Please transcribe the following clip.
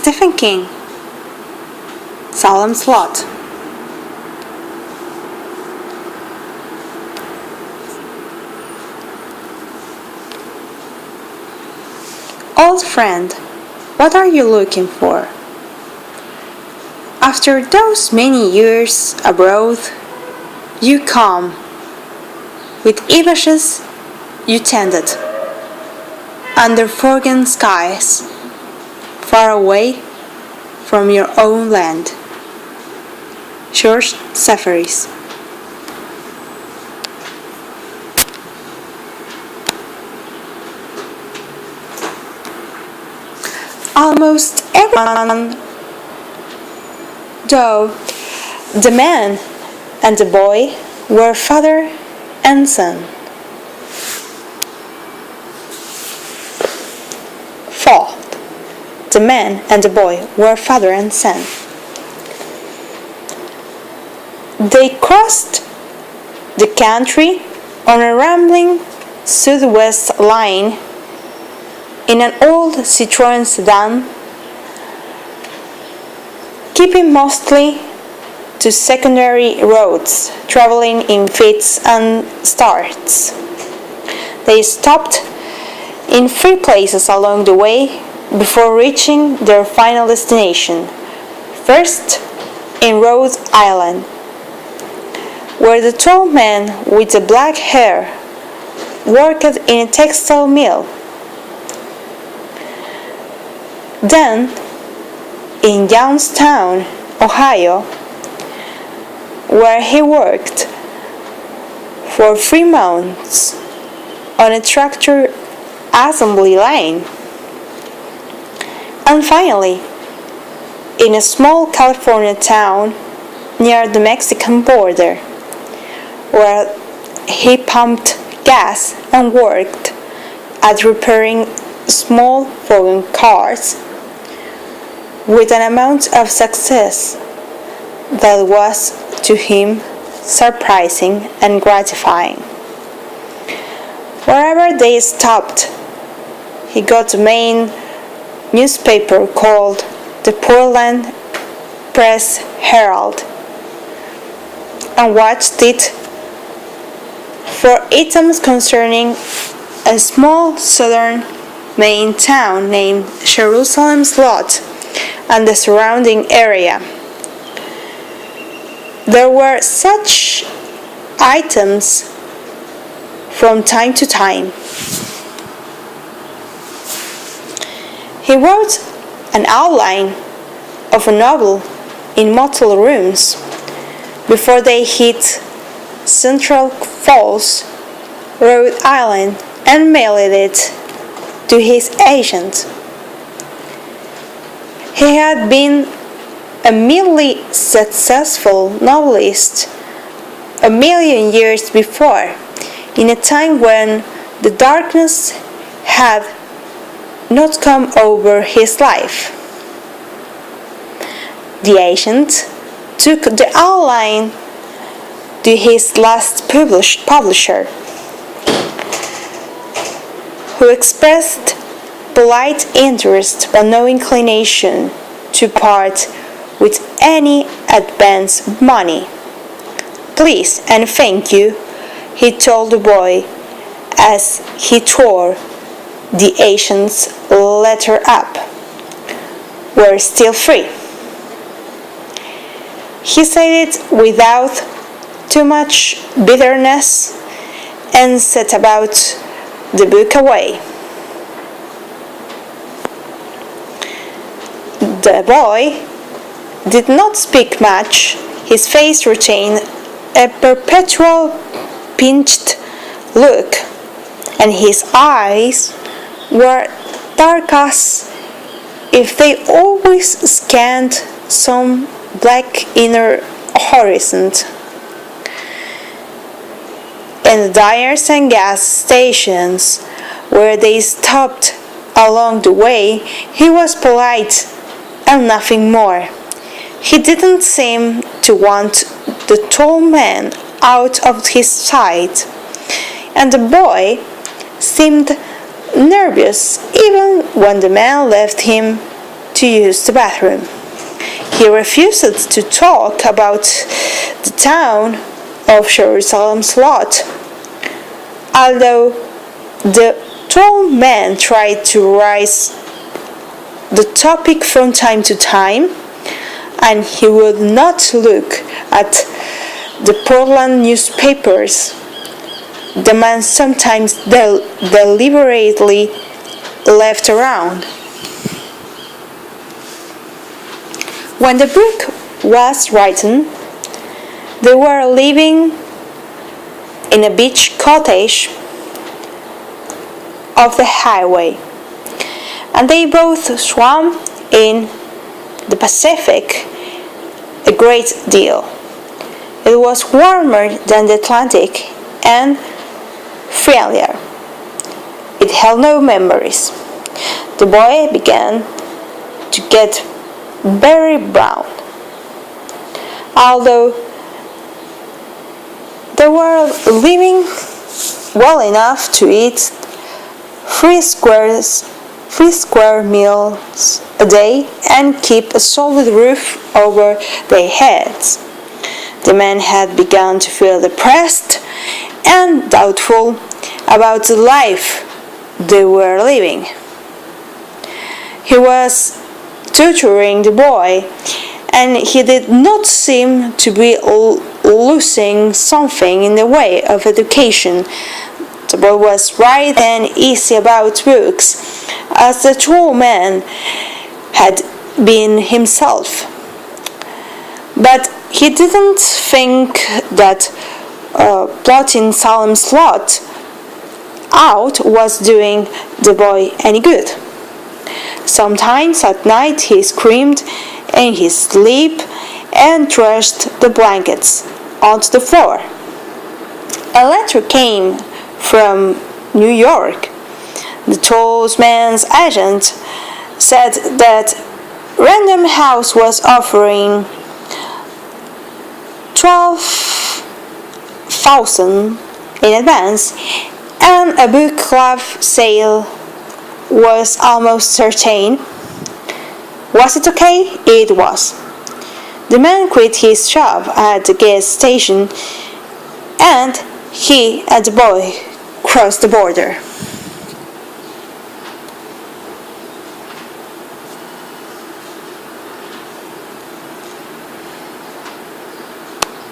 Stephen King, Salem's Lot. Old friend, what are you looking for? After those many years abroad, you come with images you tended under foreign skies, far away from your own land. George Safaris. Almost everyone, though the man and the boy were father and son. Fourth, the man and the boy were father and son. They crossed the country on a rambling southwest line in an old Citroën sedan, keeping mostly to secondary roads, traveling in fits and starts. They stopped in 3 places along the way before reaching their final destination. First, in Rhode Island, where the tall man with the black hair worked in a textile mill. Then, in Youngstown, Ohio, where he worked for 3 months on a tractor assembly line. And finally, in a small California town near the Mexican border, where he pumped gas and worked at repairing small foreign cars with an amount of success that was to him surprising and gratifying. Wherever they stopped, he got the main newspaper called the Portland Press Herald and watched it for items concerning a small southern Maine town named Salem's Lot and the surrounding area. There were such items from time to time. He wrote an outline of a novel in motel rooms before they hit Central Falls, Rhode Island, and mailed it to his agent. He had been a mildly successful novelist a million years before, in a time when the darkness had not come over his life. The agent took the outline to his last publisher, who expressed polite interest but no inclination to part with any advance money. "Please and thank you," he told the boy as he tore the agent's letter up. "We're still free." He said it without too much bitterness and set about the book away. The boy did not speak much. His face retained a perpetual pinched look, and his eyes were dark as if they always scanned some black inner horizon. In the diners and gas stations where they stopped along the way, he was polite and nothing more. He didn't seem to want the tall man out of his sight, and the boy seemed nervous even when the man left him to use the bathroom. He refused to talk about the town of Jerusalem's lot, although the tall man tried to raise the topic from time to time, and he would not look at the Portland newspapers. The man sometimes deliberately left around. When the book was written, they were living in a beach cottage off the highway, and they both swam in the Pacific a great deal. It was warmer than the Atlantic and friendlier. It held no memories. The boy began to get very brown. Although they were living well enough to eat three square meals a day and keep a solid roof over their heads, the man had begun to feel depressed and doubtful about the life they were living. He was tutoring the boy, and he did not seem to be losing something in the way of education. The boy was right and easy about books, as the tall man had been himself. But he didn't think that plotting Salem's lot out was doing the boy any good. Sometimes at night he screamed in his sleep and thrashed the blankets onto the floor. A letter came from New York. The tall man's agent said that Random House was offering $12,000 in advance, and a book club sale was almost certain. Was it okay? It was. The man quit his job at the gas station, and he and the boy crossed the border.